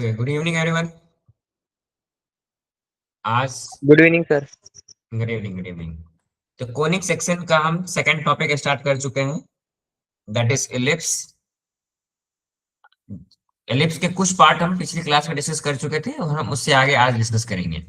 Okay, good evening everyone. आज good evening sir. Good evening, good evening. तो conic section का हम second topic start कर चुके हैं, दैट इज एलिप्स। एलिप्स के कुछ पार्ट हम पिछली क्लास में डिस्कस कर चुके थे और हम उससे आगे आज डिस्कस करेंगे।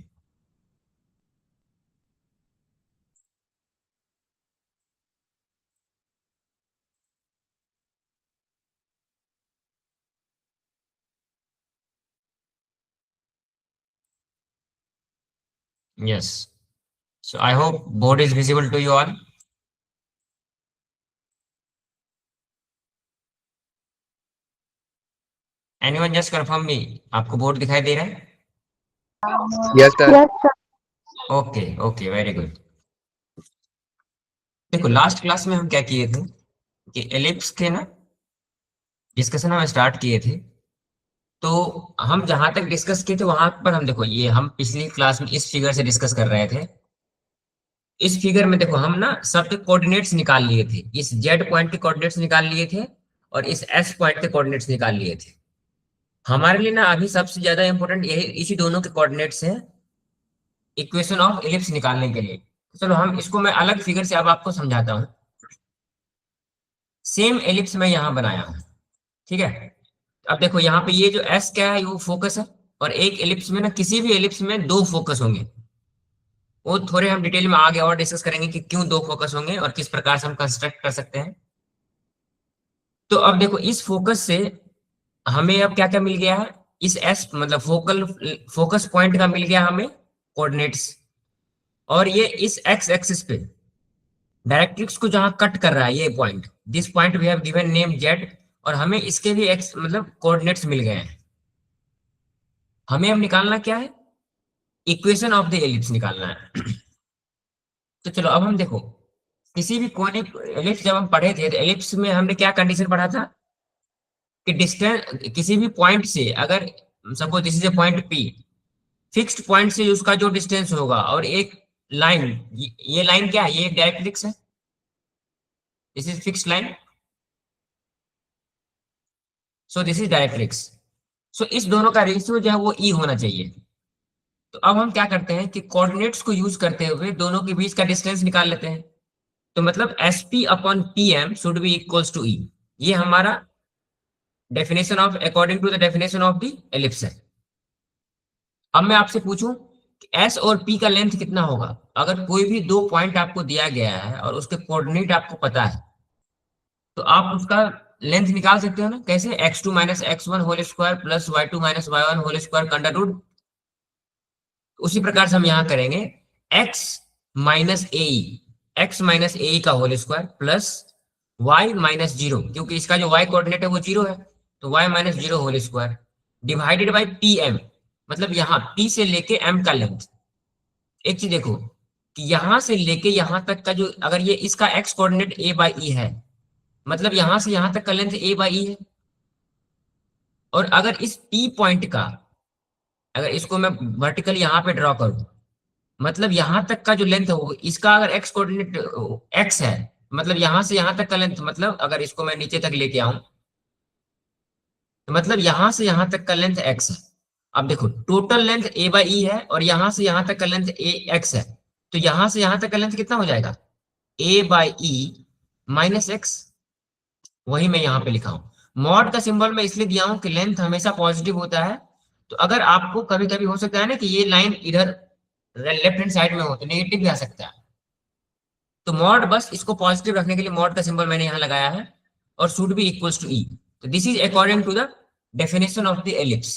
Yes, so I hope board is visible to you all. Anyone just confirm me, आपको बोर्ड दिखाई दे रहा है? Yes sir. Okay okay, very good. देखो, लास्ट क्लास में हम क्या किए थे कि एलिप्स के ना डिस्कशन हम स्टार्ट किए थे। तो हम जहां तक डिस्कस किए थे वहां पर हम देखो, ये हम पिछली क्लास में इस फिगर से डिस्कस कर रहे थे। इस फिगर में देखो हम ना सबके कोऑर्डिनेट्स निकाल लिए थे, इस जेड पॉइंट के कोऑर्डिनेट्स निकाल लिए थे और इस एस पॉइंट के कोऑर्डिनेट्स निकाल लिए थे। हमारे लिए ना अभी सबसे ज्यादा इंपॉर्टेंट यही इसी दोनों के कोऑर्डिनेट्स हैं इक्वेशन ऑफ एलिप्स निकालने के लिए। चलो हम इसको मैं अलग फिगर से अब आपको समझाता हूँ। सेम एलिप्स मैं यहाँ बनाया हूँ, ठीक है। अब देखो यहाँ पे ये जो एस क्या है वो फोकस है, और एक एलिप्स में ना किसी भी एलिप्स में दो फोकस होंगे। वो थोड़े हम डिटेल में आगे और डिस्कस करेंगे कि क्यों दो फोकस होंगे और किस प्रकार से हम कंस्ट्रक्ट कर सकते हैं। तो अब देखो इस फोकस से हमें अब क्या क्या मिल गया है, इस एस मतलब फोकस पॉइंट का मिल गया हमें कोऑर्डिनेट्स। और ये इस एक्स एक्सिस पे डायरेक्ट्रिक्स को जहां कट कर रहा है ये point, this point we have given name Z, और हमें इसके भी एक्स मतलब कोऑर्डिनेट्स मिल गए हैं। हमें अब निकालना क्या है, इक्वेशन ऑफ द एलिप्स निकालना है। तो चलो अब हम देखो, किसी भी कोनिक एलिप्स जब हम पढ़े थे तो एलिप्स में हमने क्या कंडीशन पढ़ा था कि डिस्टेंस किसी भी पॉइंट से, अगर suppose this is a point P, fixed point से उसका जो डिस्टेंस होगा और एक लाइन, ये लाइन क्या है, ये एक डायरेक्ट्रिक्स है, this is fixed line, so this is directrix. सो इस दोनों का रेशियो जो है वो ई होना चाहिए। तो अब हम क्या करते हैं कि कोऑर्डिनेट्स को यूज करते हुए दोनों के बीच का डिस्टेंस निकाल लेते हैं। तो मतलब S P upon P M should be equals to E, ये हमारा definition of according to the definition of the ellipse है। अब मैं आपसे पूछूं कि एस और पी का लेंथ कितना होगा। अगर कोई भी दो पॉइंट आपको दिया गया है और उसके कोऑर्डिनेट आपको पता है, तो आप उसका लेंथ निकाल सकते हो ना। कैसे, x two minus x one whole square plus y two minus y one whole square का अंडर रूट। उसी प्रकार से हम यहाँ करेंगे x minus a, x minus a का whole square plus y minus zero, क्योंकि इसका जो वाई कोऑर्डिनेट है वो जीरो है, तो y minus zero whole square divided by P M, मतलब यहाँ पी से लेके एम का लेंथ। एक चीज देखो कि यहां से लेके यहां तक का जो, अगर ये इसका एक्स कोऑर्डिनेट ए बाई ई है, मतलब यहां से यहां तक का लेंथ ए बाई ई है। और अगर इस पी पॉइंट का, अगर इसको मैं वर्टिकल यहाँ पे ड्रॉ करूं, मतलब यहां तक का जो लेंथ है वो, इसका अगर एक्स कोऑर्डिनेट एक्स है, मतलब यहां से यहां तक का लेंथ, मतलब अगर इसको मैं नीचे तक लेके आऊं तो मतलब यहां से यहां तक का लेंथ एक्स है। अब देखो टोटल लेंथ ए बाई ई है और यहां से यहां तक का लेंथ ए एक्स है, तो यहां से यहां तक का लेंथ कितना हो जाएगा, ए बाई ई माइनस एक्स। वही मैं यहाँ पे लिखा हूं। मॉड का सिंबल मैं इसलिए दिया हूं कि लेंथ हमेशा पॉजिटिव होता है। तो अगर आपको कभी कभी हो सकता है ना कि ये लाइन इधर लेफ्ट हैंड साइड में हो तो नेगेटिव भी आ सकता है, तो मॉड बस इसको पॉजिटिव रखने के लिए मॉड का सिंबल मैंने यहाँ लगाया है, और should be equals to e. तो this is according to the definition of the ellipse.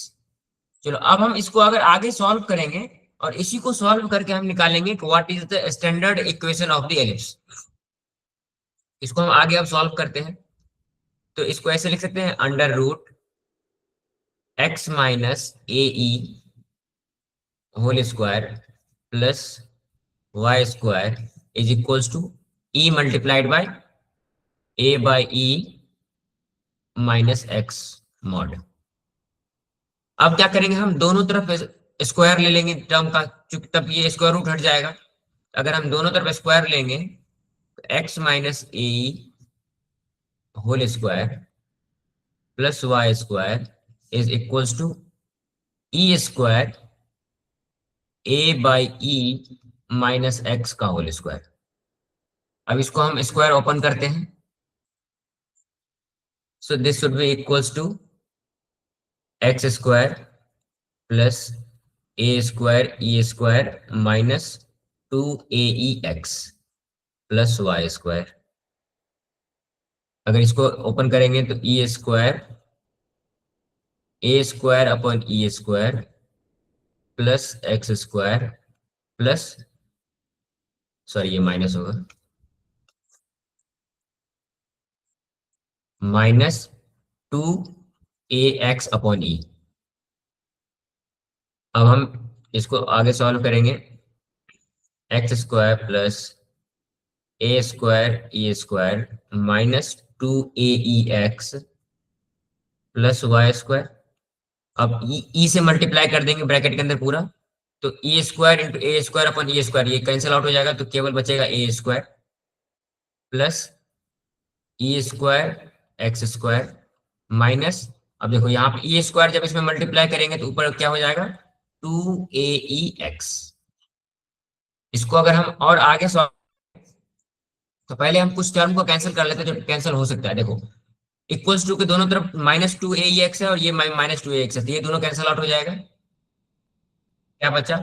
चलो अब हम इसको अगर आगे सॉल्व करेंगे और इसी को सॉल्व करके हम निकालेंगे कि what is the standard equation of the ellipse. इसको हम आगे अब सॉल्व करते हैं। तो इसको ऐसे लिख सकते हैं, under root x minus a e whole square plus Y square is equals to e multiplied by a by E minus x mod. अब क्या करेंगे, हम दोनों तरफ स्क्वायर ले लेंगे टर्म का, चूंकि तब ये स्क्वायर रूट हट जाएगा। अगर हम दोनों तरफ स्क्वायर लेंगे तो X minus A whole square plus Y square is equals to E square A by E minus X का होल स्क्वायर। अब इसको हम स्क्वायर ओपन करते हैं, so this should be equals to x square plus A square E square minus 2aex plus Y square. अगर इसको open करेंगे तो E square A square upon E square plus X square plus, sorry ये minus होगा, minus 2ax upon E. अब हम इसको आगे सॉल्व करेंगे, एक्स स्क्वायर प्लस ए स्क्वायर ई square minus 2aex plus Y square. अब ई से मल्टीप्लाई कर देंगे ब्रैकेट के अंदर पूरा, तो ई स्क्वायर इंटू ए स्क्वायर अपॉन ई स्क्वायर ये कैंसिल आउट हो जाएगा, तो केवल बचेगा ए square plus e square x square minus, अब देखो यहाँ पे ई स्क्वायर जब इसमें मल्टीप्लाई करेंगे तो ऊपर क्या हो जाएगा 2aex। इसको अगर हम और आगे सॉल्व, तो पहले हम कुछ टर्म को कैंसिल कर लेते हैं जो कैंसिल हो सकता है। देखो इक्वल्स टू के दोनों तरफ माइनस 2aex है और ये माइनस 2ax है, तो ये दोनों कैंसिल आउट हो जाएगा। क्या बचा,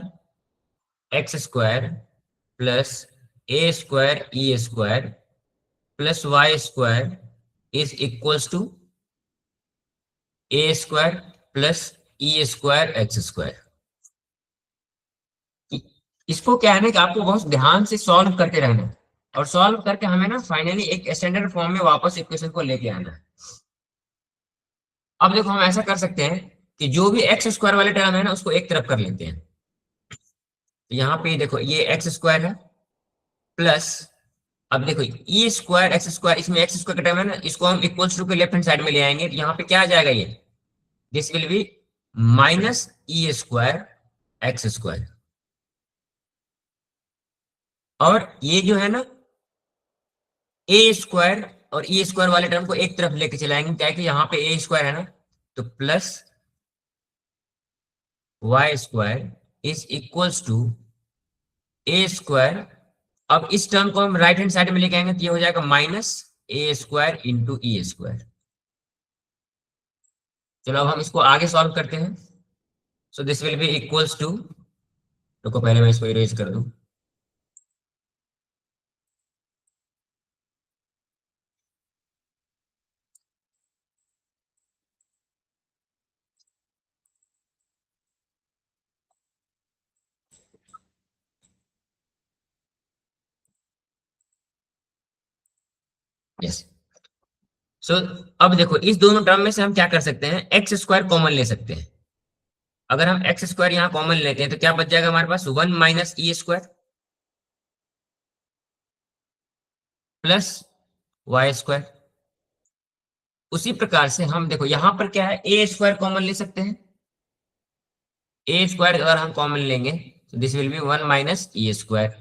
x square plus A square E square plus Y square is equals to a square plus e square x square. इसको क्या है ना कि आपको बहुत ध्यान से सॉल्व करते रहना है, और सॉल्व करके हमें ना फाइनली एक स्टैंडर्ड फॉर्म में वापस इक्वेशन को लेके आना है। अब देखो हम ऐसा कर सकते हैं कि जो भी एक्स स्क्वायर वाले टर्म है ना उसको एक तरफ कर लेते हैं। यहाँ पे देखो ये एक्स स्क्वायर है प्लस, अब देखो ई स्क्वायर एक्स स्क्वायर, इसमें एक्स स्क्वायर का टर्म है ना, इसको हम इक्वल्स टू के लेफ्ट हैंड साइड में ले आएंगे, तो यहाँ पे क्या आ जाएगा, ये this will B minus E square x square. और ये जो है ना ए स्क्वायर और ई स्क्वायर वाले टर्म को एक तरफ लेके चलाएंगे, क्या है कि यहाँ पे ए स्क्वायर है ना, तो plus Y square is equals to a square. अब इस टर्म को हम राइट हैंड साइड में लेके आएंगे तो ये हो जाएगा माइनस ए स्क्वायर इंटू ई स्क्वायर। चलो अब हम इसको आगे सॉल्व करते हैं, so this will be equals to, रुको पहले मैं इसको इरेज कर दूं, यस। सो अब देखो इस दोनों टर्म में से हम क्या कर सकते हैं, एक्स स्क्वायर कॉमन ले सकते हैं। अगर हम एक्स स्क्वायर यहाँ कॉमन लेते हैं तो क्या बच जाएगा हमारे पास, 1 माइनस ई स्क्वायर प्लस वाई स्क्वायर। उसी प्रकार से हम देखो यहाँ पर क्या है, ए स्क्वायर कॉमन ले सकते हैं, ए स्क्वायर अगर हम कॉमन लेंगे तो this will B 1 minus E square.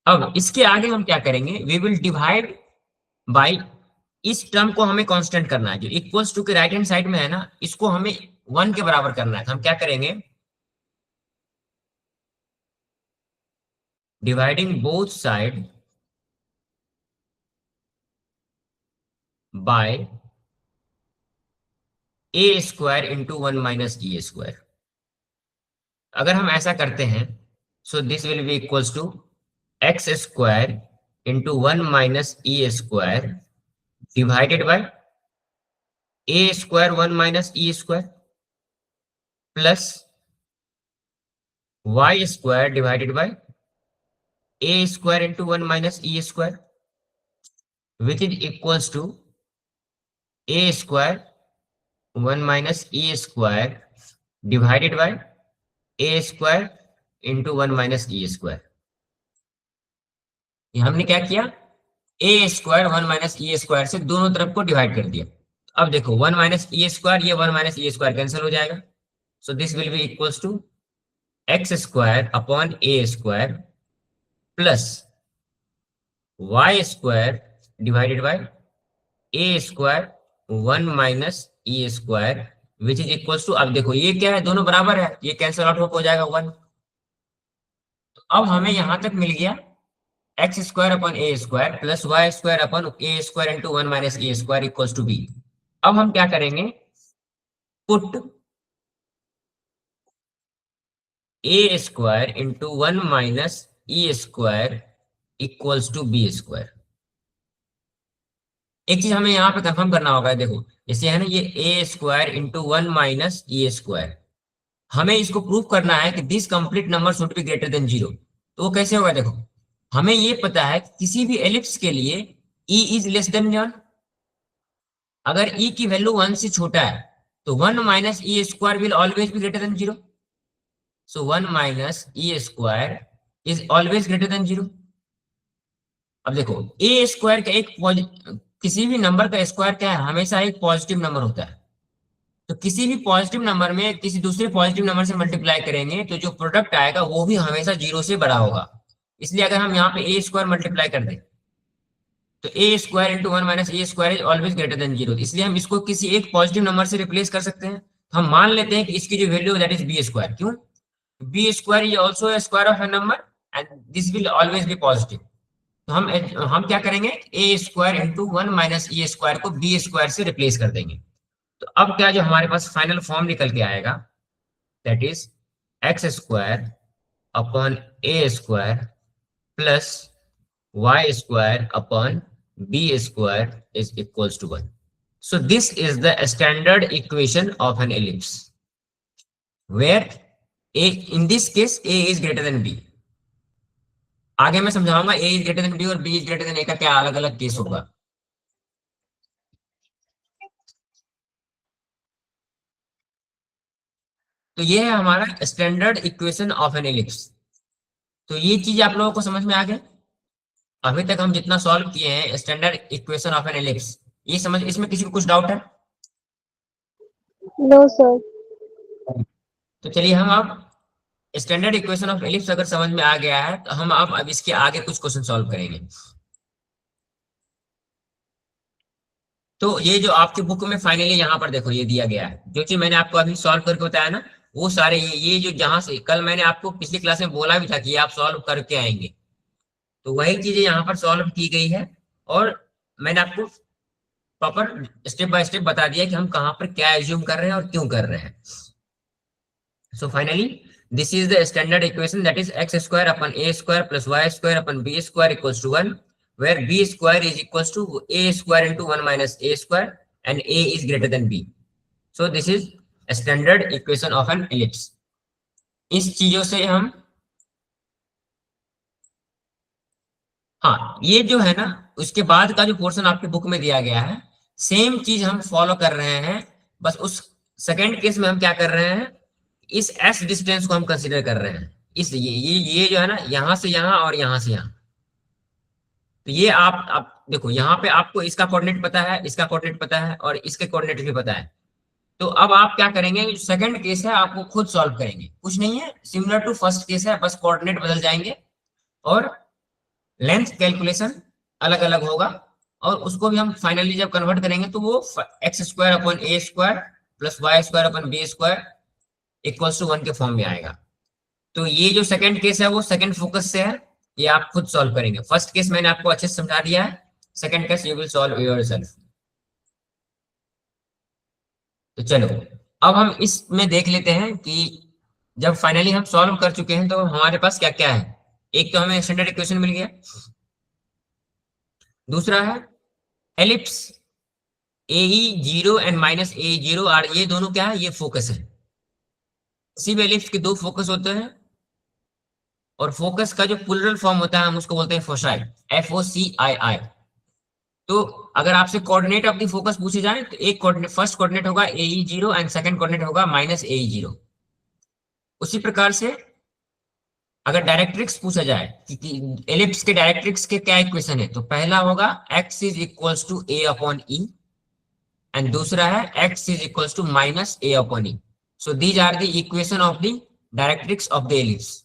अब इसके आगे हम क्या करेंगे, वी विल डिवाइड बाई, इस टर्म को हमें कांस्टेंट करना है, जो इक्वल्स टू के राइट हैंड साइड में है ना, इसको हमें 1 के बराबर करना है। तो हम क्या करेंगे, dividing both side by a square into 1 minus E square. अगर हम ऐसा करते हैं so this will be equals to x square into 1 minus E square divided by a square 1 minus E square plus Y square divided by a square into 1 minus E square which is equals to a square 1 minus E square divided by a square into 1 minus E square. हमने क्या किया, ए square 1 minus E square से दोनों तरफ को divide कर दिया। अब देखो 1 माइनस ई स्क्वायर, ये 1 माइनस ई स्क्वायर कैंसिल हो जाएगा, so this will be equals to x square upon A square plus Y square divided by a square 1 minus E square which is equals to, अब देखो ये क्या है, दोनों बराबर है, ये कैंसिल आउट हो जाएगा 1। तो अब हमें यहां तक मिल गया x square upon a square plus Y square upon a square into 1 minus A square equals to b. अब हम क्या करेंगे, put a square into 1 minus E square equals to B square. एक चीज हमें यहाँ पे कंफर्म करना होगा, देखो जैसे है ना ये ए square into 1 minus E square, हमें इसको प्रूव करना है कि this complete number should be greater than 0। तो वो कैसे होगा, देखो हमें ये पता है कि किसी भी एलिप्स के लिए e इज लेस देन 1। अगर e की वैल्यू 1 से छोटा है तो 1 minus E square will always be greater than 0। So 1 minus E square is always greater than 0। अब देखो ए स्क्वायर का किसी भी नंबर का स्क्वायर क्या है, हमेशा एक पॉजिटिव नंबर होता है। तो किसी भी पॉजिटिव नंबर में किसी दूसरे पॉजिटिव नंबर से मल्टीप्लाई करेंगे तो जो प्रोडक्ट आएगा वो भी हमेशा 0 से बड़ा होगा। इसलिए अगर हम यहाँ पे ए स्क्वायर मल्टीप्लाई कर दें तो A square into 1 minus A square is always greater than 0। इसलिए हम इसको किसी एक पॉजिटिव नंबर से रिप्लेस कर सकते हैं। तो हम मान लेते हैं कि इसकी जो value that is B square. क्यों, B square is also a square of a number and this will always be positive. तो हम क्या करेंगे, A square into 1 minus A square को बी स्क्वायर से रिप्लेस कर देंगे। तो अब क्या जो हमारे पास फाइनल फॉर्म निकल के आएगा that is x square upon A square plus Y square upon B square is equals to 1। So this is the standard equation of an ellipse where a, in this case a is greater than b। आगे मैं समझाऊंगा a is greater than b और b is greater than a का क्या अलग अलग case होगा। तो ये है हमारा standard equation of an ellipse. तो ये चीज आप लोगों को समझ में आ गया। अभी तक हम जितना सॉल्व किए हैं standard equation of an ellipse, ये समझ, इसमें किसी को कुछ डाउट है? No sir. तो चलिए हम अब स्टैंडर्ड इक्वेशन ऑफ एलिप्स अगर समझ में आ गया है तो हम अब इसके आगे कुछ क्वेश्चन सॉल्व करेंगे। तो ये जो आपके बुक में फाइनली यहाँ पर देखो ये दिया गया है, जो चीज मैंने आपको अभी सॉल्व करके बताया ना, वो सारे ये जो जहां से कल मैंने आपको पिछली क्लास में बोला भी था कि आप सॉल्व करके आएंगे, तो वही चीजें यहाँ पर सॉल्व की गई है। और मैंने आपको प्रॉपर स्टेप बाय स्टेप बता दिया कि हम कहाँ पर क्या एज्यूम कर रहे हैं और क्यों कर रहे हैं। So finally this is the standard equation that is x square upon a square plus Y square upon b square equals to 1, where b square is equals to a square into 1 minus a square and a is greater than b. So this is a standard equation of an ellipse. इस चीजों से हम, हाँ ये जो है ना उसके बाद का जो पोर्शन आपके बुक में दिया गया है सेम चीज हम फॉलो कर रहे हैं। बस उस सेकेंड केस में हम क्या कर रहे हैं, इस s डिस्टेंस को हम कंसीडर कर रहे हैं। इस ये जो है ना यहाँ से यहाँ और यहाँ से यहाँ, तो ये आप देखो यहाँ पे आपको इसका कोऑर्डिनेट पता है, इसका कोऑर्डिनेट पता है और इसके कोऑर्डिनेट भी पता है। तो अब आप क्या करेंगे, जो सेकंड केस है आपको खुद सॉल्व करेंगे, कुछ नहीं है, सिमिलर टू फर्स्ट केस है, बस कोऑर्डिनेट बदल जाएंगे और लेंथ कैलकुलेशन अलग अलग होगा। और उसको भी हम फाइनली जब कन्वर्ट करेंगे तो वो x square upon A square plus Y square upon B square equals to 1 के फॉर्म में आएगा। तो ये जो सेकंड केस है वो सेकंड फोकस से है, ये आप खुद सॉल्व करेंगे। फर्स्ट केस मैंने आपको अच्छे से समझा दिया है, second case you will solve yourself. तो चलो अब हम इसमें देख लेते हैं कि जब फाइनली हम सॉल्व कर चुके हैं तो हमारे पास क्या क्या है। एक तो हमें स्टैंडर्ड इक्वेशन मिल गया, दूसरा है ellipse AE0 and minus AE0 are, ये दोनों क्या है, ये फोकस है। किसी भी एलिप्स के दो फोकस होते हैं और फोकस का जो प्लूरल फॉर्म होता है हम उसको बोलते हैं फोसाई, FOCII। तो अगर आपसे कोऑर्डिनेट ऑफ द फोकस पूछे जाए तो एक कोऑर्डिनेट, फर्स्ट कोऑर्डिनेट होगा AE0 एंड सेकंड कोऑर्डिनेट होगा माइनस AE0। उसी प्रकार से अगर डायरेक्ट्रिक्स पूछा जाए कि एलिप्स के डायरेक्ट्रिक्स के क्या इक्वेशन है, तो पहला होगा x is equals to a upon e and दूसरा है x is equals to minus a upon e। So these are the equation of the directrix of the ellipse.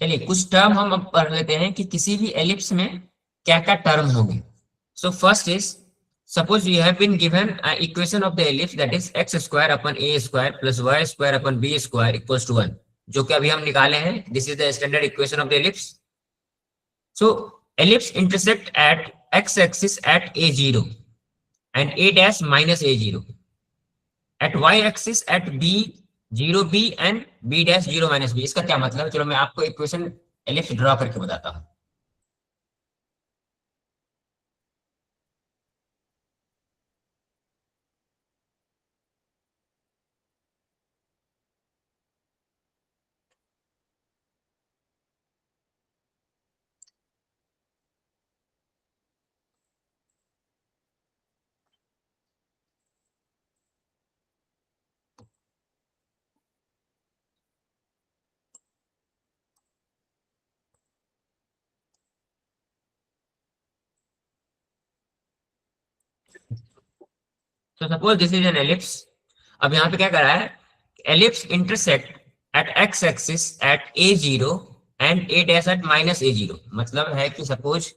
चलिए कुछ टर्म हम अब पढ़ लेते हैं कि किसी भी एलिप्स में क्या क्या टर्म होंगे. So first is, suppose you have been given an equation of the ellipse that is x square upon a square plus y square upon b square equals to 1, जो कि अभी हम निकाले हैं. This is the standard equation of the ellipse. So ellipse intersect at x axis at a0 and a dash minus a0, at y axis at b0b and b dash 0 minus b. इसका क्या मतलब है? चलो मैं आपको equation ellipse draw करके बताता हूँ. So suppose this is an ellipse. अब यहाँ पे क्या करा है? Ellipse intersect at x axis at a0 and a dash at minus a0. मतलब है कि suppose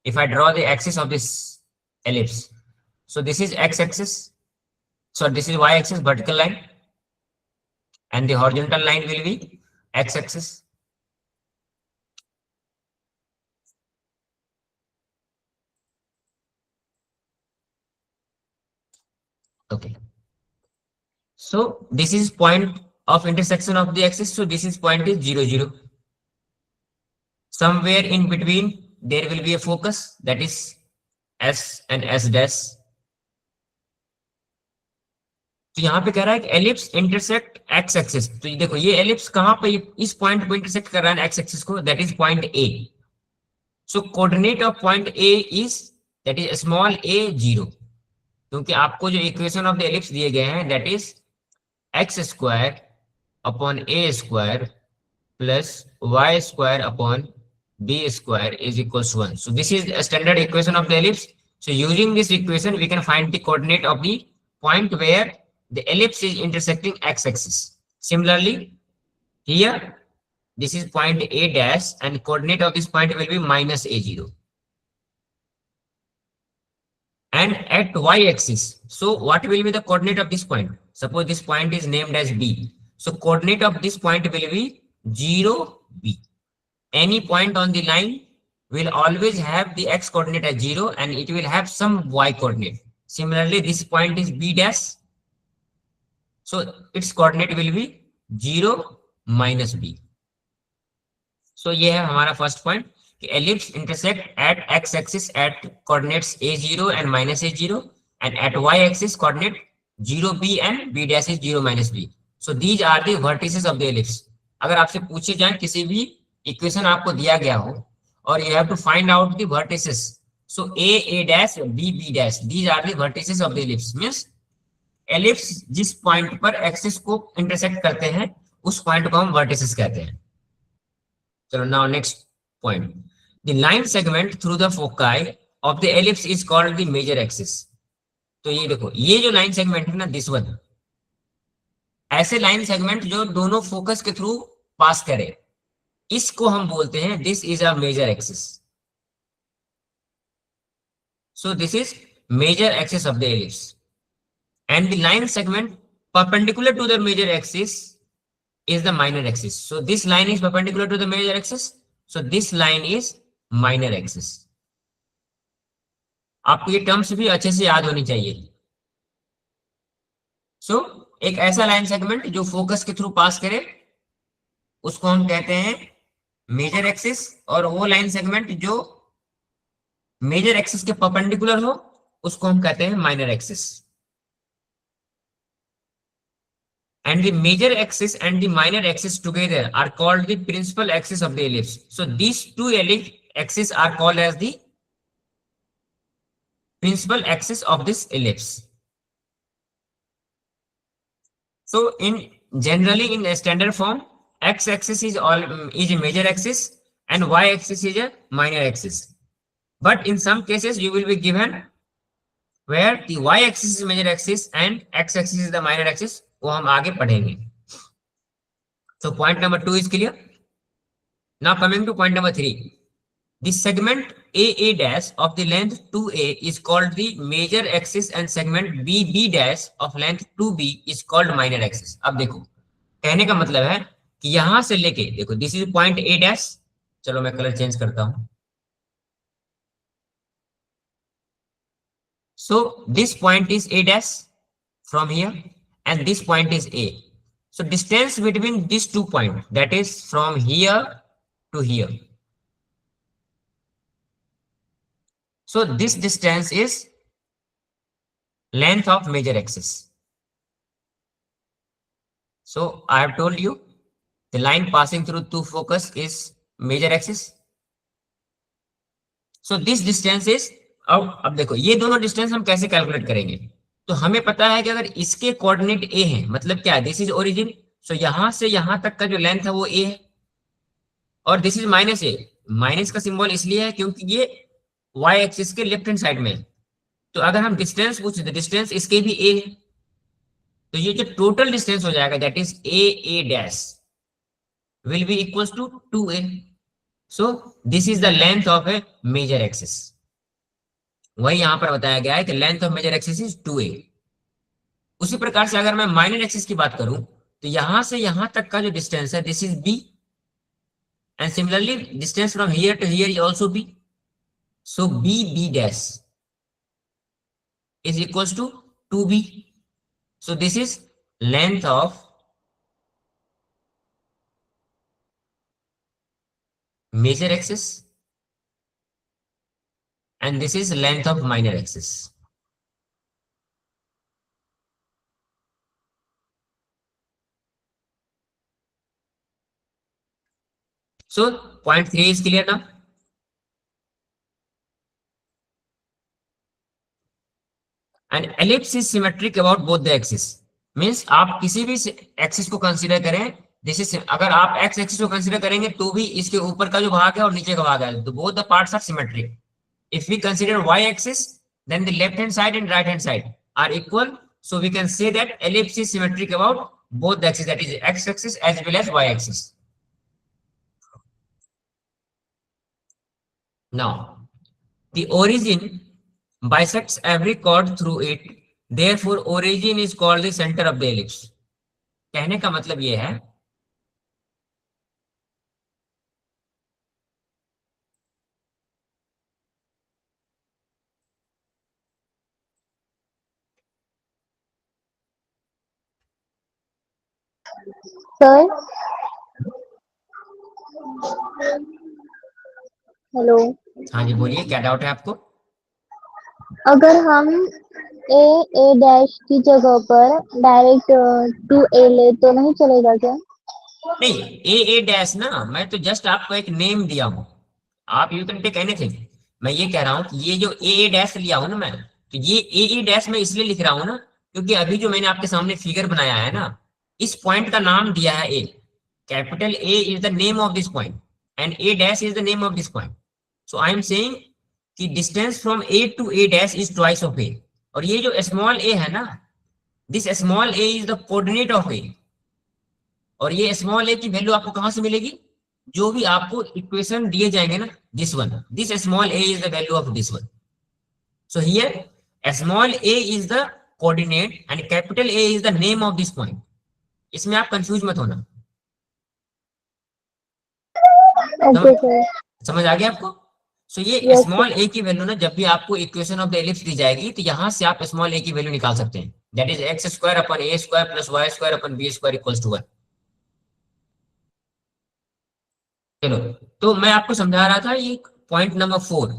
if I draw the axis of this ellipse, so this is x axis, so this is y axis vertical line, and the horizontal line will be x axis. Okay. So this is point of intersection of the axis. So this is point is 0, 0. Somewhere in between there will be a focus, that is S and S dash. तो यहाँ पे कह रहा है कि ellipse intersect x axis. तो ये देखो, ये एलिप्स कहाँ पे, इस पॉइंट को इंटरसेक्ट कर रहा है एक्स एक्सिस को, that is point A. So coordinate of point A is, that is small a 0, क्योंकि आपको जो इक्वेशन ऑफ द एलिप्स दिए गए हैं that is x square upon A square plus Y square upon b square is equals to 1. So this is a standard equation of the ellipse. So using this equation we can find the coordinate of the point where the ellipse is intersecting x axis. Similarly here this is point a dash and coordinate of this point will be minus a0. And at y axis, so what will be the coordinate of this point? Suppose this point is named as b, so coordinate of this point will be 0 b. Any point on the line will always have the x coordinate as 0 and it will have some y coordinate. Similarly this point is b dash, so its coordinate will be 0 minus b. So ये है हमारा first point कि ellipse intersect at x axis at coordinates a0 and minus a0 and at y axis coordinate 0b and b dash is 0 minus b. So these are the vertices of the ellipse. अगर आपसे पूछे जाए किसी भी equation आपको दिया गया हो और you have to find out the vertices, so a dash b dash, these are the vertices of the ellipse. Means ellipse जिस पॉइंट पर एक्सिस को इंटरसेक्ट करते हैं उस पॉइंट को हम वर्टिसेस कहते हैं. चलो now next point, the line segment through the foci of the ellipse is called the major axis. तो ये देखो, ये जो लाइन सेगमेंट है ना, दिस वन, ऐसे लाइन सेगमेंट जो दोनों फोकस के थ्रू पास करे, इसको हम बोलते हैं this is a major axis. So this is major axis of the ellipse and the line segment perpendicular to the major axis is the minor axis. So this line is perpendicular to the major axis, so this line is minor axis. आपको ये terms भी अच्छे से याद होनी चाहिए. सो एक ऐसा लाइन सेगमेंट जो फोकस के थ्रू पास करे उसको हम कहते हैं मेजर एक्सिस, और वो लाइन सेगमेंट जो मेजर एक्सिस के परपेंडिकुलर हो उसको हम कहते हैं minor axis. And the major axis and the minor axis together are called the principal axis of the ellipse. So these two axes are called as the principal axis of this ellipse. So in generally in a standard form, x axis is a major axis and y axis is a minor axis. But in some cases you will be given where the y axis is major axis and x axis is the minor axis. वो हम आगे पढ़ेंगे. So point number 2 is clear. Now coming to point number 3. the segment AA dash of the length 2A is called the major axis and segment BB dash of length 2B is called minor axis. अब देखो कहने का मतलब है कि यहां से लेके देखो this is point A dash, चलो मैं कलर चेंज करता हूं. So this point is A dash from here and this point is A. So distance between these 2 points, that is from here to here. So this distance is length of major axis. So I have told you the line passing through two focus is major axis. So this distance is, अब देखो ये दोनों distance हम कैसे calculate करेंगे. तो हमें पता है कि अगर इसके कोऑर्डिनेट ए है, मतलब क्या है, दिस इज ओरिजिन. सो यहां से यहां तक का जो लेंथ है वो ए है और this is minus A. Minus का सिंबल इसलिए है क्योंकि ये वाई एक्सिस के लेफ्ट हैंड साइड में है. तो अगर हम डिस्टेंस पूछे तो डिस्टेंस इसके भी ए है. तो ये जो टोटल डिस्टेंस हो जाएगा that is A dash will be equals to 2a. So this is the length of a major axis. वही यहां पर बताया गया है कि length of major axis is 2a. उसी प्रकार से अगर मैं माइनर एक्सिस की बात करूं तो यहां से यहां तक का जो डिस्टेंस है this is b and similarly distance from here to here is also b. So b dash is equals to 2b. So this is length of major axis and this is length of minor axis. So point 3 is clear now. And ellipse is symmetric about both the axis. Means आप किसी भी axis को consider करें, this is, अगर आप x axis को consider करेंगे तो भी इसके ऊपर का जो भाग है और नीचे का भाग है, तो both the parts are symmetric. If we consider y axis then the left hand side and right hand side are equal. So we can say that ellipse is symmetric about both the axis, that is x axis as well as y axis. Now the origin bisects every chord through it, therefore origin is called the center of the ellipse. कहने का मतलब ये है sir, hello. हाँ जी बोलिए, क्या doubt है आपको. अगर हम ए डैश की जगह पर डायरेक्ट 2a ले तो नहीं चलेगा क्या? नहीं, ए डैश ना, मैं तो जस्ट आपको एक नेम दिया हूं, आप यू कैन टेक एनीथिंग. मैं ये कह रहा हूं कि ये जो ए डैश लिया हूं ना मैं, तो ये ए डैश मैं इसलिए लिख रहा हूं ना क्योंकि अभी जो मैंने आपके सामने फिगर बनाया है ना, इस पॉइंट का नाम दिया है A. Capital A is the name of this point and A dash is the name of this point. So I am saying कि distance from A to A dash is twice of A. और ये जो small A है ना, this small A is the coordinate of A. और ये small ए की value आपको कहां से मिलेगी, जो भी आपको इक्वेशन दिए जाएंगे ना, this one, this small A is the value of this one. So here small A is the coordinate and capital A is the name of this point. इसमें आप कंफ्यूज मत होना. Okay sir. समझ आ गया आपको. सो ये Yes, स्मॉल ए की value ना, जब भी आपको इक्वेशन ऑफ द एलिप्स दी जाएगी तो यहां से आप स्मॉल ए की वैल्यू निकाल सकते हैं, that is x square upon a square plus Y square upon b square equals to 1. चलो, तो मैं आपको समझा रहा था ये पॉइंट नंबर 4.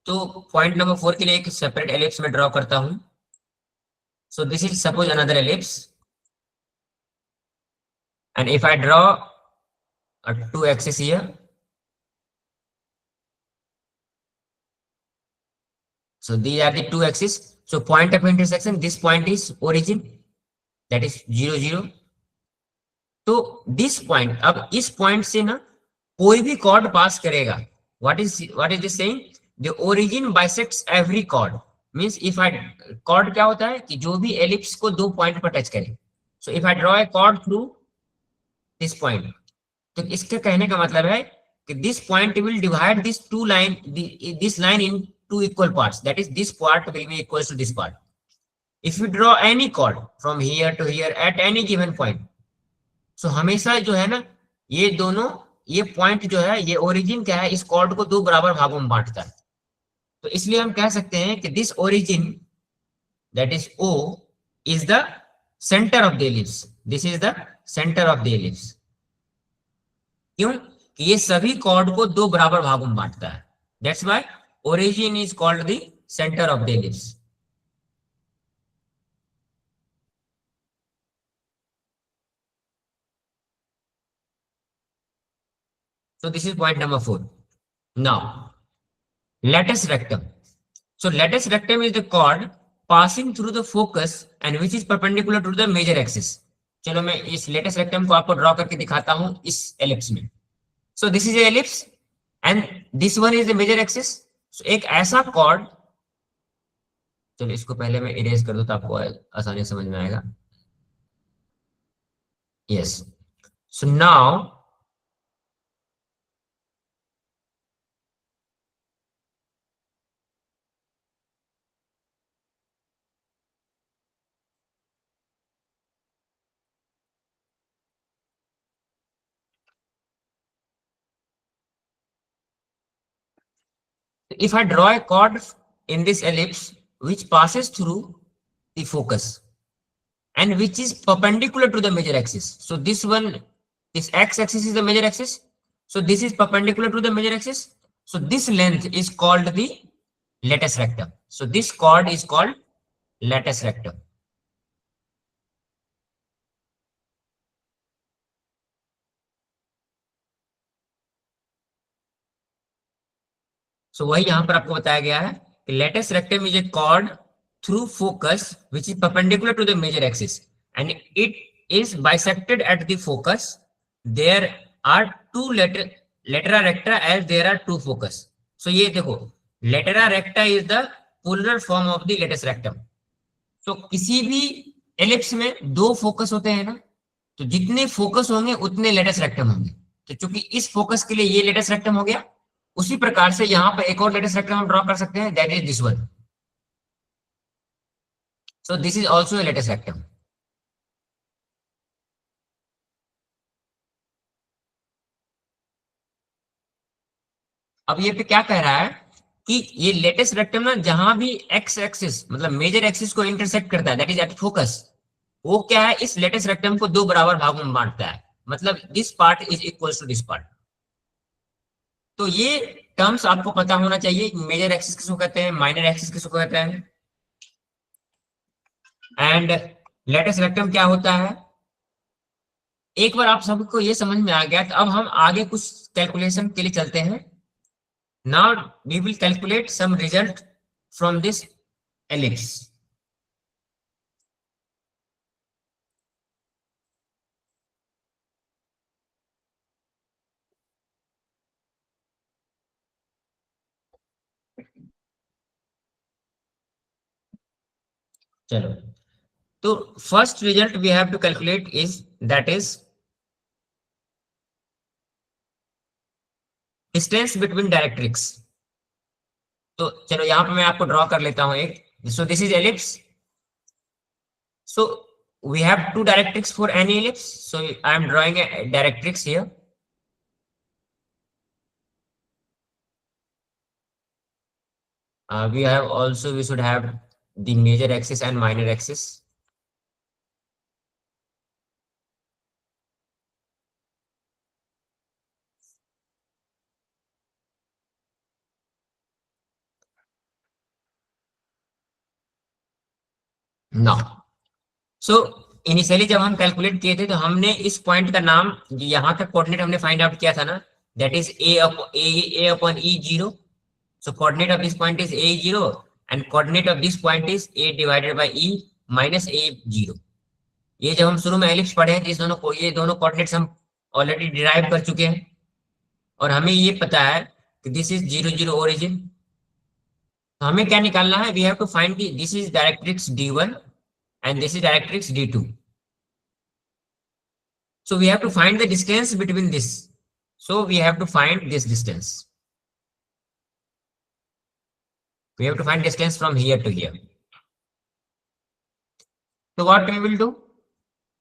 तो पॉइंट नंबर 4 के लिए एक सेपरेट एलिप्स में ड्रॉ करता हूं. सो this is suppose another ellipse and if I draw two axis here. So these are the two axes. So point of intersection, this point is origin, that is 0 0. तो this point, अब इस point से ना कोई भी chord पास करेगा. What is this saying? The origin bisects every chord. Means if I chord क्या होता है कि जो भी ellipse को दो point पर टच करे. So if I draw a chord through this point, तो इसके कहने का मतलब है कि this point will divide this this line in two equal parts, that is this part will be equals to this part. If you draw any chord from here to here at any given point, so हमेशा जो है ना ये दोनों ये point जो है ये ओरिजिन क्या है, इस कॉर्ड को दो बराबर भागों में बांटता है। तो इसलिए हम कह सकते हैं कि this origin that is O is the centre of the ellipse, this is the centre of the ellipse. क्यों? कि ये सभी कॉर्ड को दो बराबर भागों में बांटता है, that's why origin is called the centre of the ellipse. So this is point number 4. Now, latus rectum. So latus rectum is the chord passing through the focus and which is perpendicular to the major axis. चलो मैं इस latus rectum को आपको draw करके दिखाता हूं इस ellipse में। So this is a ellipse and this one is the major axis. So एक ऐसा chord, चलो इसको पहले मैं इरेज कर दूं तो आपको आसानी समझ में आएगा। Yes. So now if I draw a chord in this ellipse which passes through the focus and which is perpendicular to the major axis. So this one, this x-axis is the major axis. So this is perpendicular to the major axis. So this length is called the latus rectum. So this chord is called latus rectum. So वही यहाँ पर आपको बताया गया है कि latus rectum is a chord through focus which is perpendicular to the major axis and it is bisected at the focus. There are two latera recta as there are two focus. So ये देखो latera recta is the polar form of the latus rectum. So किसी भी ellipse में दो focus होते हैं ना, तो जितने फोकस होंगे उतने लेटस रेक्टम होंगे। तो चूंकि इस फोकस के लिए ये लेटस रेक्टम हो गया, उसी प्रकार से यहाँ पर एक और लेटस रेक्टम हम ड्रॉ कर सकते हैं, that is this one. So this is also a latus rectum. अब ये पे क्या कह रहा है कि ये लेटस रेक्टम ना जहां भी एक्स एक्सिस मतलब मेजर एक्सिस को इंटरसेक्ट करता है, दैट इज एट फोकस, वो क्या है इस लेटस रेक्टम को दो बराबर भागों में बांटता है, मतलब this part is equals to this part. तो ये टर्म्स आपको पता होना चाहिए, मेजर एक्सिस किसको कहते हैं, माइनर एक्सिस किसको कहते हैं, एंड लेटस रेक्टम क्या होता है। एक बार आप सबको ये समझ में आ गया तो अब हम आगे कुछ कैलकुलेशन के लिए चलते हैं। Now we will calculate some result from this ellipse. चलो, तो first result we have to calculate is that is distance between directrix. तो चलो यहाँ पे मैं आपको ड्रॉ कर लेता हूं एक। So this is ellipse, so we have two directrix for any ellipse, so I am drawing a directrix here. We have also, we should have the major axis and minor axis. Now, so initially जब हम calculate किए थे तो हमने इस point का नाम, यहाँ का कोऑर्डिनेट हमने फाइंड आउट किया था ना, that is a upon e 0. So coordinate of this point is a 0 and coordinate of this point is a divided by e minus a 0. ये जब हम शुरू में एलिप्स पढ़े हैं, इस दोनों को, ये दोनों कोऑर्डिनेट्स हम ऑलरेडी डिराइव कर चुके हैं और हमें ये पता है कि दिस इज 0 0 ओरिजिन। तो हमें क्या निकालना है, we have to find this is directrix d1 and this is directrix d2. So we have to find the distance between this, So we have to find this distance. We have to find distance from here to here. So what we will do?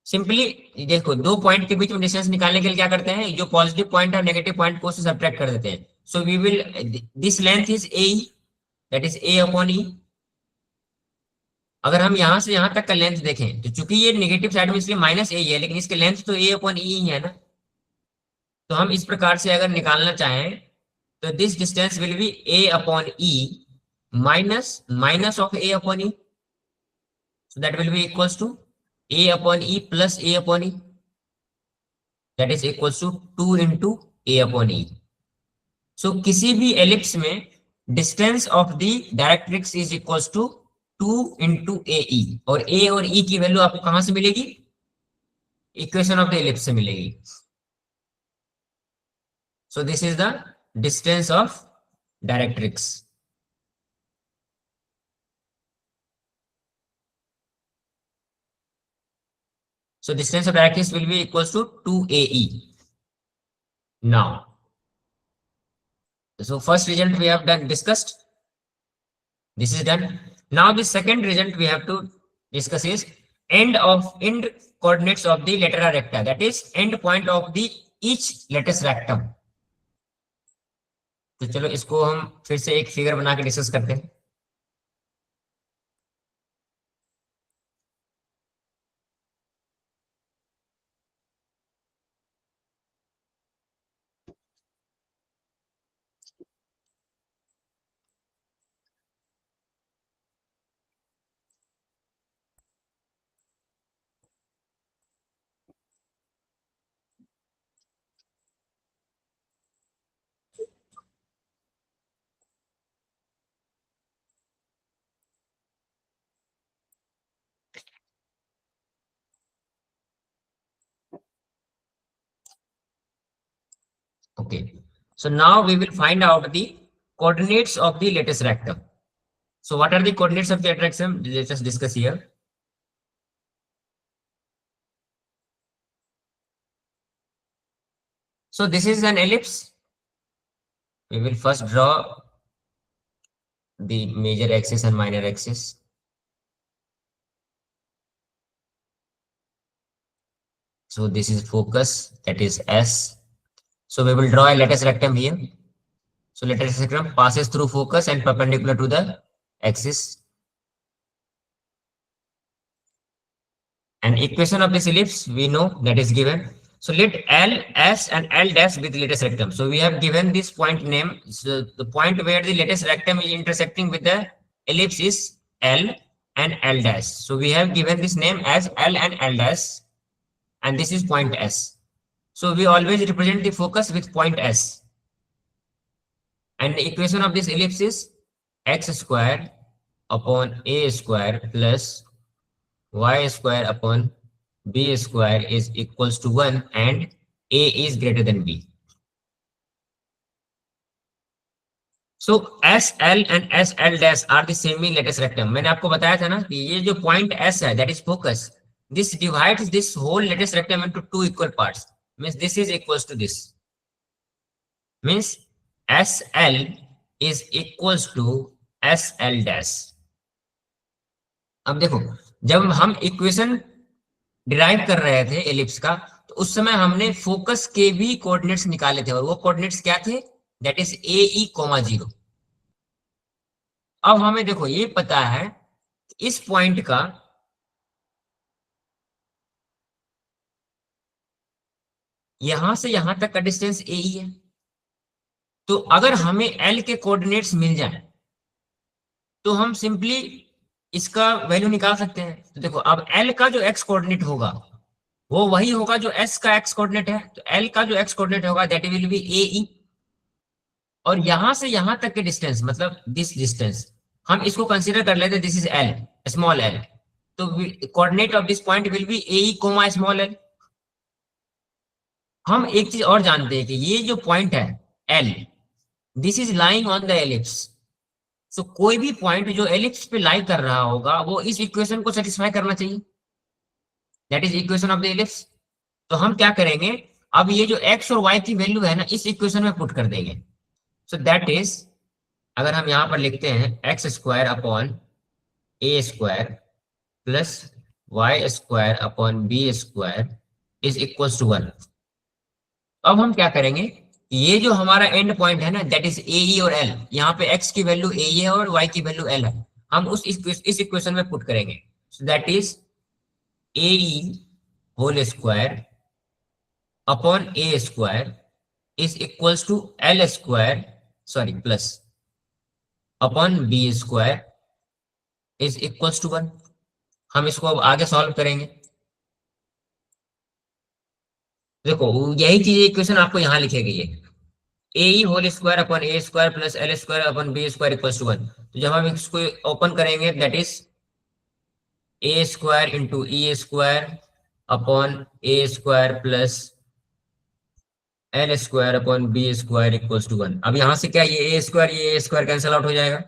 Simply देखो, दो point के बीच में distance निकालने के लिए क्या करते हैं, जो पॉजिटिव पॉइंट और नेगेटिव पॉइंट को उससे सब्ट्रैक्ट कर देते हैं. So we will, this length is A, that is A upon E. अगर हम यहां से यहां तक का लेंथ देखें तो चूंकि ये नेगेटिव साइड में इसलिए माइनस ए है, लेकिन इसके लेंथ तो ए अपॉन ई ही है ना. तो हम इस प्रकार से अगर निकालना चाहें तो this distance will be a upon e minus minus of a upon e. So that will be equals to a upon e plus a upon e, that is equals to 2 into a upon e. So किसी भी ellipse में distance of the directrix is equals to 2 into a e, और a और e की value आपको कहां से मिलेगी, इक्वेशन ऑफ द एलिप्स से मिलेगी. So this is the distance of directrix. So distance of directrix will be equals to 2ae. Now, so first result we have done discussed. This is done. Now the second result we have to discuss is end coordinates of the latera recta. That is end point of the each latus rectum. तो चलो इसको हम फिर से एक figure बना के discuss करते हैं. Okay, so now we will find out the coordinates of the latus rectum. So what are the coordinates of the latus rectum? Let us discuss here. So this is an ellipse. We will first draw the major axis and minor axis. So this is focus, that is S. So we will draw a latus rectum here. So latus rectum passes through focus and perpendicular to the axis. And equation of this ellipse we know, that is given. So let L, S and L dash be the latus rectum. So we have given this point name. So the point where the latus rectum is intersecting with the ellipse is L and L dash. So we have given this name as L and L dash, and this is point S. So we always represent the focus with point S. And the equation of this ellipse is x square upon a square plus y square upon b square is equals to 1, and a is greater than b. So S L and S L dash are the same in latus rectum. मैंने आपको बताया था ना कि ये जो point S है, that is focus. This divides this whole latus rectum into two equal parts. Means this is equals to this. Means SL is equals to SL dash. अब देखो, जब हम इक्वेशन डिराइव कर रहे थे एलिप्स का, तो उस समय हमने फोकस के भी कोऑर्डिनेट्स निकाले थे, और वो कोऑर्डिनेट्स क्या थे, दैट इज AE, 0. अब हमें देखो ये पता है इस पॉइंट का यहां से यहां तक का डिस्टेंस AE है. तो अगर हमें L के कोऑर्डिनेट्स मिल जाए तो हम सिंपली इसका वैल्यू निकाल सकते हैं. तो देखो, अब L का जो x कोऑर्डिनेट होगा वो वही होगा जो S का x कोऑर्डिनेट है. तो L का जो x कोऑर्डिनेट होगा दैट विल बी AE, और यहां से यहां तक के डिस्टेंस मतलब दिस डिस्टेंस हम इसको कंसीडर कर लेते हैं, this is L, small l. तो coordinate of this point will be AE, small l. हम एक चीज और जानते हैं कि ये जो पॉइंट है L, this is lying on the ellipse. सो कोई भी पॉइंट जो एलिप्स पे लाई कर रहा होगा वो इस इक्वेशन को सेटिस्फाई करना चाहिए, that is equation of the ellipse. तो हम क्या करेंगे, अब ये जो x और y की वैल्यू है ना इस इक्वेशन में पुट कर देंगे। सो दैट इज, अगर हम यहाँ पर लिखते हैं x square upon A square plus Y square upon B square is equal to 1। अब हम क्या करेंगे, ये जो हमारा एंड पॉइंट है ना दैट इज ए ई और एल, यहाँ पे x की वैल्यू ए है और y की वैल्यू एल है, हम उस इस इक्वेशन में पुट करेंगे। So that is a e whole square upon A square is equals to l square sorry plus upon B square is equals to 1। हम इसको अब आगे सॉल्व करेंगे। देखो यही चीज इक्वेशन आपको यहाँ लिखी गई है, A whole square upon A square plus L square upon B square equals to 1। तो जब हम इसको ओपन करेंगे that is A square into E square upon A square plus L square upon B square equals to 1। अब यहां से क्या ये ए स्क्वायर कैंसिल आउट हो जाएगा,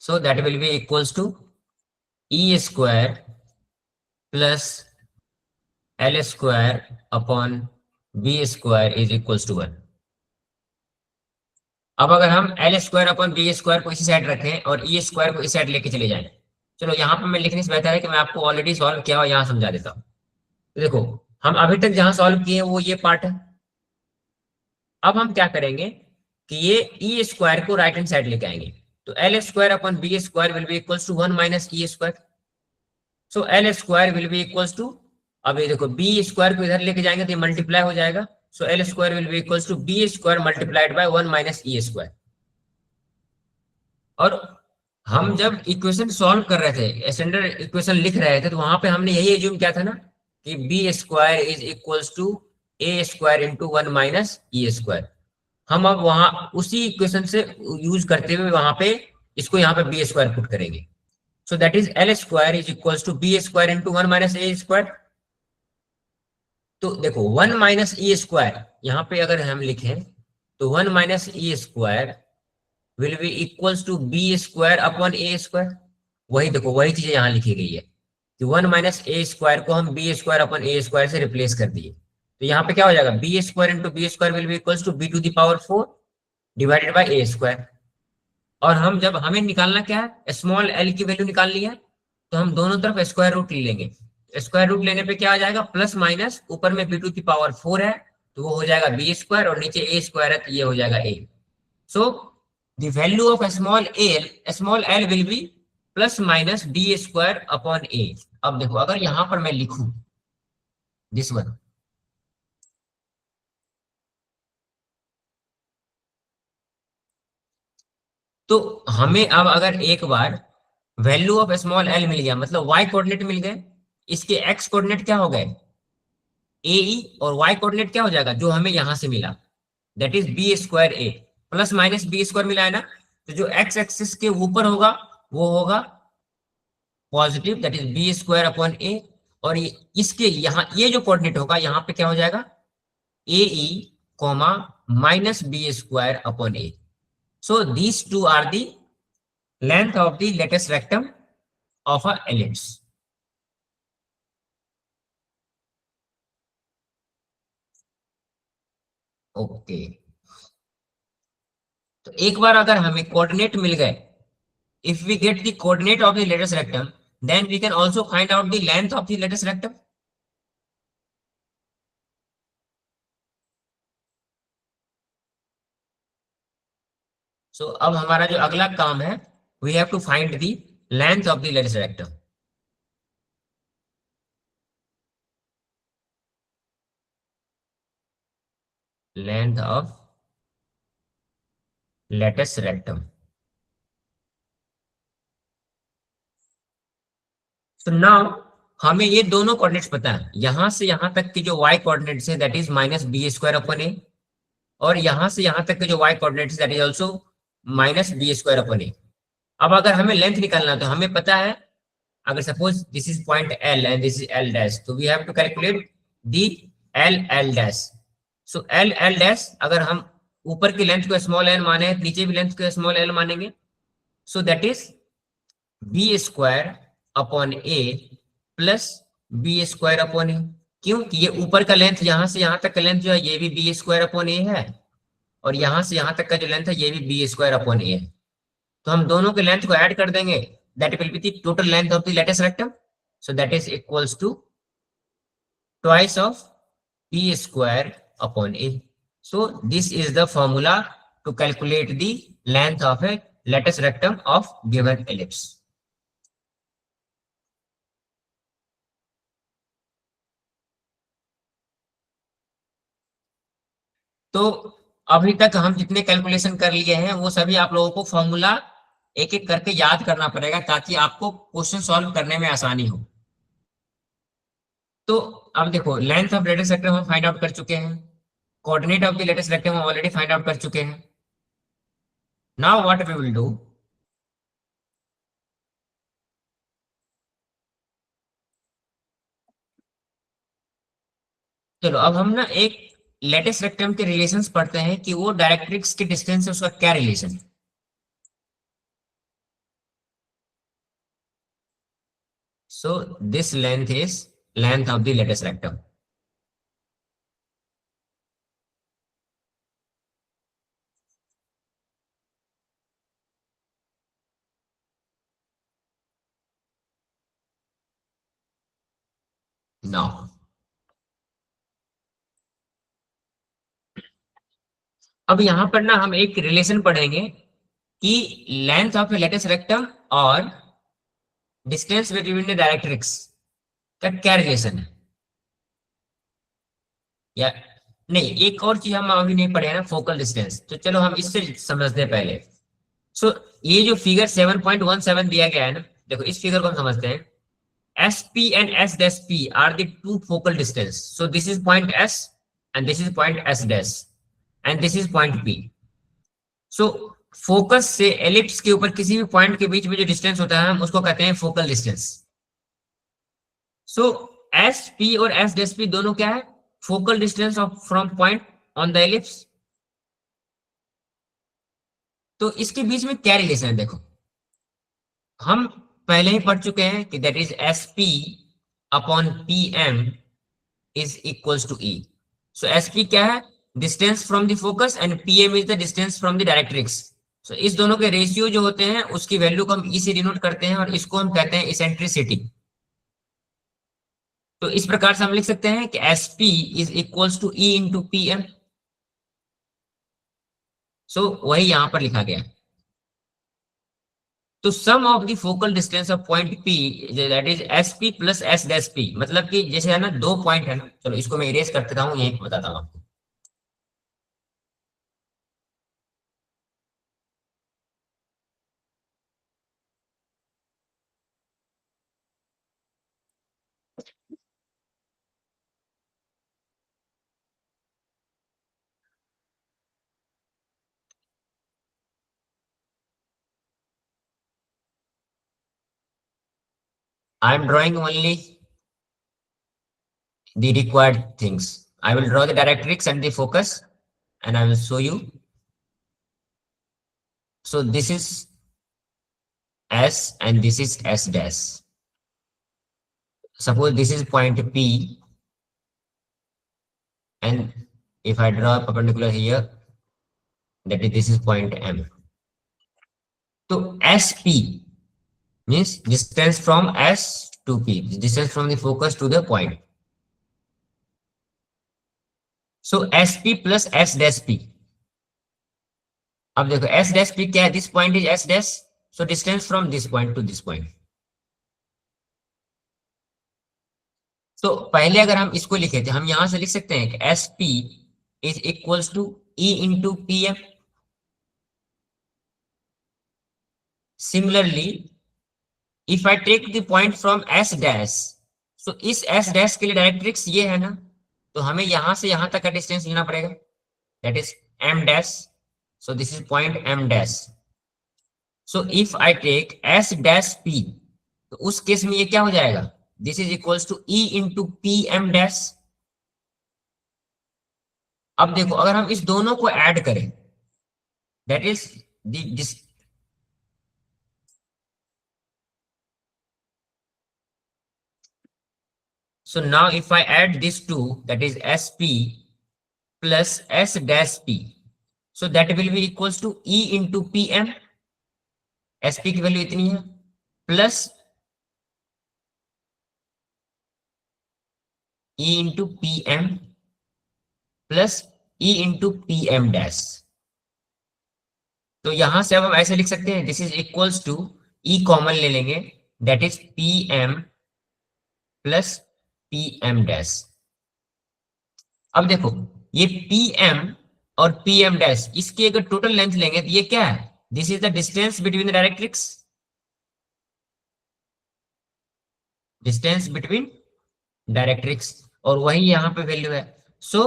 so that will be equals to E square plus L square upon B square is equals to 1। अब अगर हम l square upon B square को इसी साइड रखें और ई स्क्वायर को इस साइड लेके चले जाएं, चलो यहाँ पे मैं लिखने से बेहतर है कि मैं आपको ऑलरेडी सॉल्व किया और यहाँ समझा देता हूँ। देखो हम अभी तक जहां सॉल्व किए वो ये पार्ट है। अब हम क्या करेंगे कि ये ई स्क्वायर को राइट हैंड साइड लेके आएंगे, तो l square upon B square will be equals to 1 minus E square. So L square will be equals to, अब ये देखो बी स्क्वायर को इधर लेके जाएंगे तो ये मल्टीप्लाई हो जाएगा, so L square will be equals to B square multiplied by 1 minus E square. और हम जब इक्वेशन सॉल्व कर रहे थे, स्टैंडर्ड इक्वेशन लिख रहे थे, तो वहां पे हमने यही एज्यूम किया था ना कि b square is equals to a square into 1 minus E square. हम अब वहां उसी इक्वेशन से यूज करते हुए वहां पे इसको यहाँ पे बी स्क्वायर पुट करेंगे। So that is l square is equals to B square into 1 minus A square. तो देखो 1 माइनस ई स्क्वायर यहाँ पे अगर हम लिखें तो 1 minus E square will be equals to B square upon A square. वही देखो वही चीजें यहाँ लिखी गई है कि 1 माइनस ए स्क्वायर को हम बी स्क्वायर अपॉन ए स्क्वायर से रिप्लेस कर दिए, तो यहाँ पे क्या हो जाएगा b square into b square will be equals to b to the power 4 divided by a square. और हम जब हमें निकालना क्या है, स्मॉल एल की वैल्यू निकालनी है, तो हम दोनों तरफ स्क्वायर रूट ले लेंगे। स्क्वायर रूट लेने पे क्या आ जाएगा प्लस माइनस, ऊपर में बी टू द पावर 4 है तो वो हो जाएगा बी स्क्वायर और नीचे ए स्क्वायर है तो ये हो जाएगा A. So the value of small L will be plus minus B square upon ए। अब देखो अगर यहां पर मैं लिखूं दिस वन, तो हमें अब अगर एक बार वैल्यू ऑफ स्मॉल एल मिल गया, मतलब वाई कोऑर्डिनेट मिल गए, इसके एक्स कोऑर्डिनेट क्या हो गए ए ई, और वाई कोऑर्डिनेट क्या हो जाएगा जो हमें यहां से मिला that is B square a plus minus B square मिला है ना, तो जो एक्स एक्सिस के ऊपर होगा वो होगा positive that is B square upon ए, और इसके यहाँ ये जो कोऑर्डिनेट होगा यहाँ पे क्या हो जाएगा A E comma minus B square upon A. So these two are the length of the lattice rectum of a ellipse. Okay. तो एक बार अगर हमें कोऑर्डिनेट मिल गए, if we get the coordinate of the lattice rectum, then we can also find out the length of the lattice rectum. So अब हमारा जो अगला काम है, we have to find the length of the lattice rectum. Length of lattice rectum. So now हमें ये दोनों coordinates पता है, यहां से यहां तक की जो y कोऑर्डिनेट्स है that is minus B square upon ए, और यहां से यहां तक के जो y coordinates that is also minus B square upon ए। अब अगर हमें लेंथ निकालना है तो हमें पता है, अगर suppose this is point L and this is L dash, तो we have to calculate the L dash. So L dash अगर हम ऊपर की लेंथ को स्मॉल एल माने, नीचे भी लेंथ को स्मॉल एल मानेंगे, so that is B square upon A plus B square upon A. क्यों कि ये ऊपर का लेंथ यहां से यहां तक का लेंथ जो है ये भी बी स्क्वायर अपॉन ए है, और यहां से यहां तक का जो लेंथ है ये भी बी स्क्वायर अपॉन ए है। तो हम दोनों के लेंथ को ऐड कर देंगे, that will be the total length of the latus rectum. So that is equals to twice of b square upon A. So this is the formula to calculate the length of a lattice rectum of given ellipse. तो अभी तक हम जितने calculation कर लिए हैं वो सभी आप लोगों को फॉर्मूला एक एक करके याद करना पड़ेगा ताकि आपको क्वेश्चन सॉल्व करने में आसानी हो। तो अब देखो लेंथ ऑफ लेटेस्ट रेक्टम हम फाइंड आउट कर चुके हैं, coordinate of the latus rectum हम ऑलरेडी फाइंड आउट कर चुके हैं। Now what we will do, चलो अब हम ना एक लेटेस्ट रेक्टम के रिलेशंस पढ़ते हैं कि वो डायरेक्ट्रिक्स के डिस्टेंस से उसका क्या रिलेशन है। So this length is length of the lattice rectum. Now अब यहां पर ना हम एक रिलेशन पढ़ेंगे कि length of A latus rectum और डिस्टेंस बिटवीन द डायरेक्ट्रिक्स का क्या रिलेशन है। या नहीं, एक और चीज हम अभी नहीं पढ़े ना, फोकल डिस्टेंस, तो चलो हम इससे समझते हैं पहले। सो ये जो फिगर 7.17 दिया गया है ना, देखो इस फिगर को हम समझते हैं। SP and S dash P are the two focal distance. So this is point S and this is point S dash and this is point P. So focus से एलिप्स के ऊपर किसी भी पॉइंट के बीच में जो डिस्टेंस होता है हम उसको कहते हैं फोकल डिस्टेंस। सो एस पी और एस डैश पी दोनों क्या है, focal distance of from point on the ellipse. तो इसके बीच में क्या रिलेशन है, देखो हम पहले ही पढ़ चुके हैं कि that is S P upon P M is equals to E. So SP क्या है, distance from the focus, and PM is the distance from the directrix. सो इस दोनों के रेशियो जो होते हैं उसकी वैल्यू को हम E से डिनोट करते हैं और इसको हम कहते हैं इसेंट्रिसिटी। तो इस प्रकार से हम लिख सकते हैं कि SP is equals to E into PM। सो वही यहां पर लिखा गया। तो sum of the focal distance of point P that is SP plus S dash P, मतलब कि जैसे है ना दो पॉइंट है ना, चलो इसको मैं इरेज कर देता हूं, यही बताता हूं आपको। I am drawing only the required things. I will draw the directrix and the focus and I will show you. So this is S and this is S dash. Suppose this is point P, and if I draw a perpendicular here, that is this is point M. So SP means distance from S to P, distance from the focus to the point. So SP plus S dash P. अब देखो S dash P क्या है, this point is S dash, so distance from this point to this point. तो पहले अगर हम इसको लिखे थे हम यहां से लिख सकते हैं कि S P is equals to E into P M. Similarly if I take the point from S dash, so इस एस डैश के लिए डायरेक्ट्रिक्स ये है ना, तो हमें यहां से यहां तक का डिस्टेंस लेना पड़ेगा, that is M dash. So this is point M dash. So if I take S dash P, तो उस केस में ये क्या हो जाएगा, this is equals to E into P M dash. अब देखो अगर हम इस दोनों को ऐड करें, that is this, So now if I add these two, that is SP plus S dash P, so that will be equals to E into PM. SP की value इतनी है, plus E into PM plus E into PM dash. तो यहां से अब हम ऐसे लिख सकते हैं, this is equals to E common ले लेंगे, that is PM plus PM dash. अब देखो ये PM और PM डैश, इसकी अगर टोटल लेंथ लेंगे तो ये क्या है, this is the distance between the directrix, distance between directrix, और वही यहाँ पे वैल्यू है। So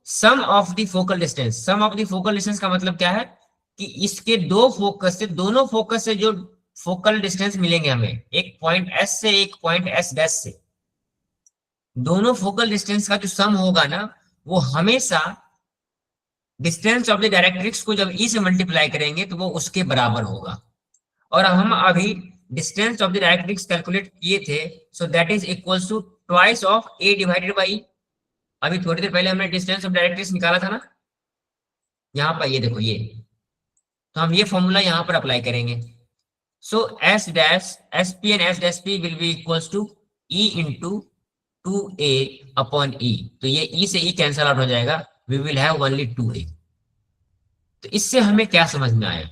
sum of the focal distance, sum of the focal distance का मतलब क्या है कि इसके दो फोकस से, दोनों फोकस से जो फोकल डिस्टेंस मिलेंगे हमें, एक पॉइंट S से एक पॉइंट S डैश से, दोनों फोकल डिस्टेंस का जो सम होगा ना, वो हमेशा डिस्टेंस ऑफ द डायरेक्ट्रिक्स को जब E से मल्टीप्लाई करेंगे तो वो उसके बराबर होगा। और हम अभी distance of the directrix calculate किए थे, so that is equals to twice of A divided by, अभी थोड़ी देर पहले हमने डिस्टेंस ऑफ डायरेक्ट्रिक्स निकाला था ना, यहाँ पर ये देखो ये, तो हम ये फॉर्मूला यहाँ पर अप्लाई करेंगे। So S dash SP and S dash P will be equals to E into 2A upon E, तो ये E से E कैंसल आउट हो जाएगा, we will have only 2A। तो इससे हमें क्या समझ में आया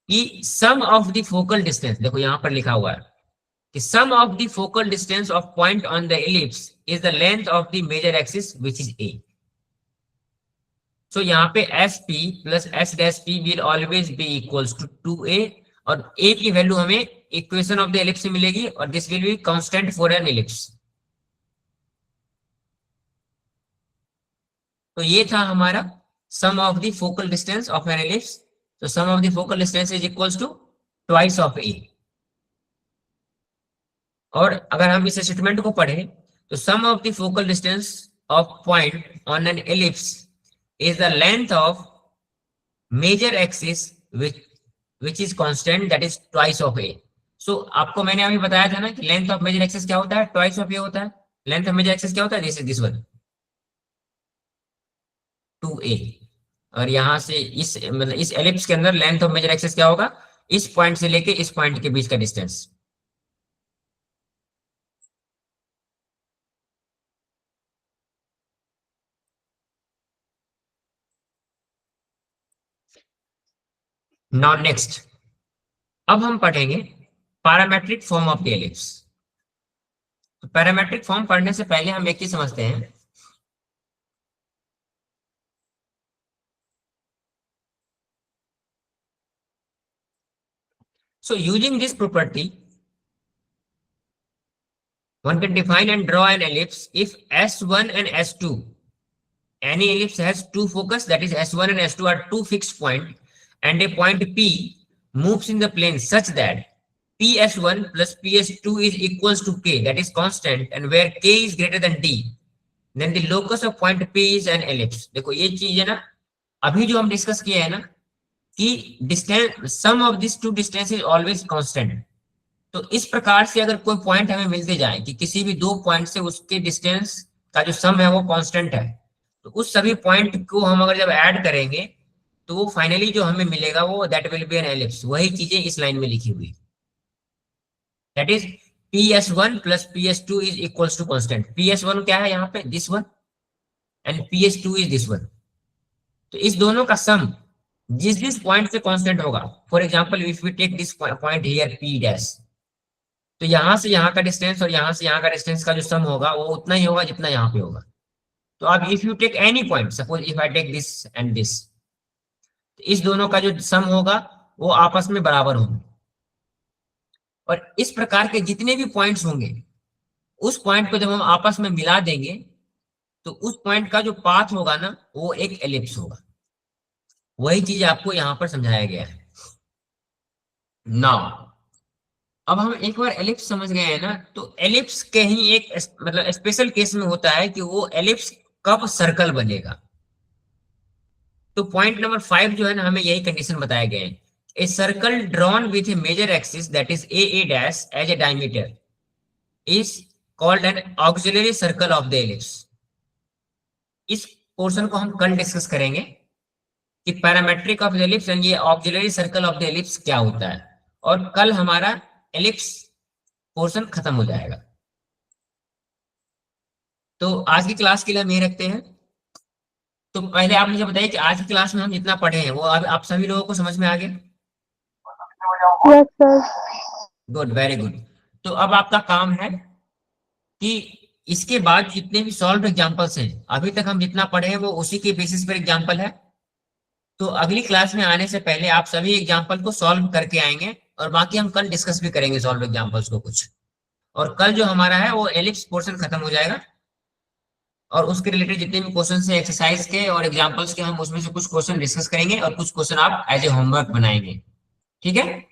कि sum of the focal distance, देखो यहाँ पर लिखा हुआ है कि sum of the focal distance of point on the ellipse is the length of the major axis which is A। So यहाँ पे SP plus S dash P will always be equals to 2A, और A की value हमें equation of the ellipse से मिलेगी, और this will be constant for an ellipse. तो ये था हमारा sum of the focal distance of an ellipse. तो sum of the focal distance is equals to twice of A। और अगर हम इस स्टेटमेंट को पढ़ें तो sum of the focal distance of point on an ellipse is the length of major axis which is constant, that is twice of A। So आपको मैंने अभी बताया था ना कि लेंथ ऑफ मेजर एक्सिस क्या होता है, ट्वाइस ऑफ A होता है। लेंथ ऑफ मेजर एक्सिस क्या होता है, दिस वन 2A, और यहां से इस मतलब इस एलिप्स के अंदर लेंथ ऑफ मेजर एक्सिस क्या होगा, इस पॉइंट से लेके इस पॉइंट के बीच का डिस्टेंस। नाउ नेक्स्ट, अब हम पढ़ेंगे parametric form of the ellipse. तो पैरामेट्रिक फॉर्म पढ़ने से पहले हम एक चीज समझते हैं, so using this property one can define and draw an ellipse if S1 and S2, any ellipse has two focus, that is S1 and S2 are two fixed point, and a point P moves in the plane such that PS1 plus PS2 is equals to K, that is constant, and where K is greater than D, then the locus of point P is an ellipse। देखो ये चीज है ना, अभी जो हम discuss किया है ना कि distance, sum of this two distance is always constant. तो इस प्रकार से अगर कोई पॉइंट हमें मिलते जाए कि किसी भी दो पॉइंट से उसके डिस्टेंस का जो सम है वो कांस्टेंट है, तो उस सभी पॉइंट को हम अगर जब ऐड करेंगे तो वो फाइनली जो हमें मिलेगा वो that will be an ellipse. वही चीजें इस लाइन में लिखी हुई, that is PS1 plus PS2 is equals to constant. PS1 क्या है यहाँ पे, this one, and PS2 is this one. तो इस दोनों का सम जिस पॉइंट से कांस्टेंट होगा, for example if we take this point here P dash, तो यहां से यहाँ का डिस्टेंस और यहां से यहाँ का डिस्टेंस का जो सम होगा वो उतना ही होगा जितना यहाँ पे होगा। तो अब if you take any point, suppose if I take this and this, तो इस दोनों का जो सम होगा वो आपस में बराबर होंगे। और इस प्रकार के जितने भी पॉइंट्स होंगे, उस पॉइंट को जब हम आपस में मिला देंगे तो उस पॉइंट का जो पाथ होगा ना वो एक एलिप्स होगा। वही चीज आपको यहां पर समझाया गया है। नाउ अब हम एक बार एलिप्स समझ गए हैं ना, तो एलिप्स कहीं एक मतलब स्पेशल केस में होता है कि वो एलिप्स कब सर्कल बनेगा। तो पॉइंट नंबर 5 जो है ना, हमें यही कंडीशन बताया गया है, a circle drawn with a major axis that is AA dash as a diameter is called an auxiliary circle of the ellipse. इस पोर्शन को हम कल डिस्कस करेंगे कि parametric of the ellipse and ये auxiliary circle of the ellipse क्या होता है, और कल हमारा एलिप्स पोर्शन खत्म हो जाएगा। तो आज की क्लास के लिए हम ये रखते हैं। तो पहले आप मुझे बताइए कि आज की क्लास में हम जितना पढ़े हैं वो आप सभी लोगों को समझ में आ गया? Yes sir. Good, very good. तो अब आपका काम है कि इसके बाद जितने भी सॉल्व एग्जांपल्स हैं, अभी तक हम जितना पढ़े हैं वो उसी के बेसिस पर एग्जांपल है। तो अगली क्लास में आने से पहले आप सभी एग्जांपल को सॉल्व करके आएंगे, और बाकी हम कल डिस्कस भी करेंगे सॉल्व एग्जांपल्स को कुछ। और कल जो हमारा है वो एलिप्स पोर्शन खत्म हो जाएगा, और उसके रिलेटेड जितने भी क्वेश्चन है एक्सरसाइज के और एग्जांपल्स के, हम उसमें से कुछ क्वेश्चन डिस्कस करेंगे और कुछ क्वेश्चन आप एज ए होमवर्क बनाएंगे। ठीक है?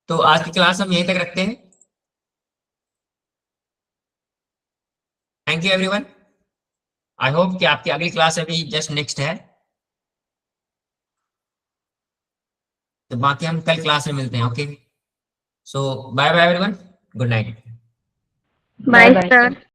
तो आज की क्लास हम यहीं तक रखते हैं। Thank you everyone. I hope कि आपकी अगली क्लास अभी जस्ट नेक्स्ट है। तो बाकी हम कल क्लास में मिलते हैं। Okay, so bye bye everyone, good night. Bye sir.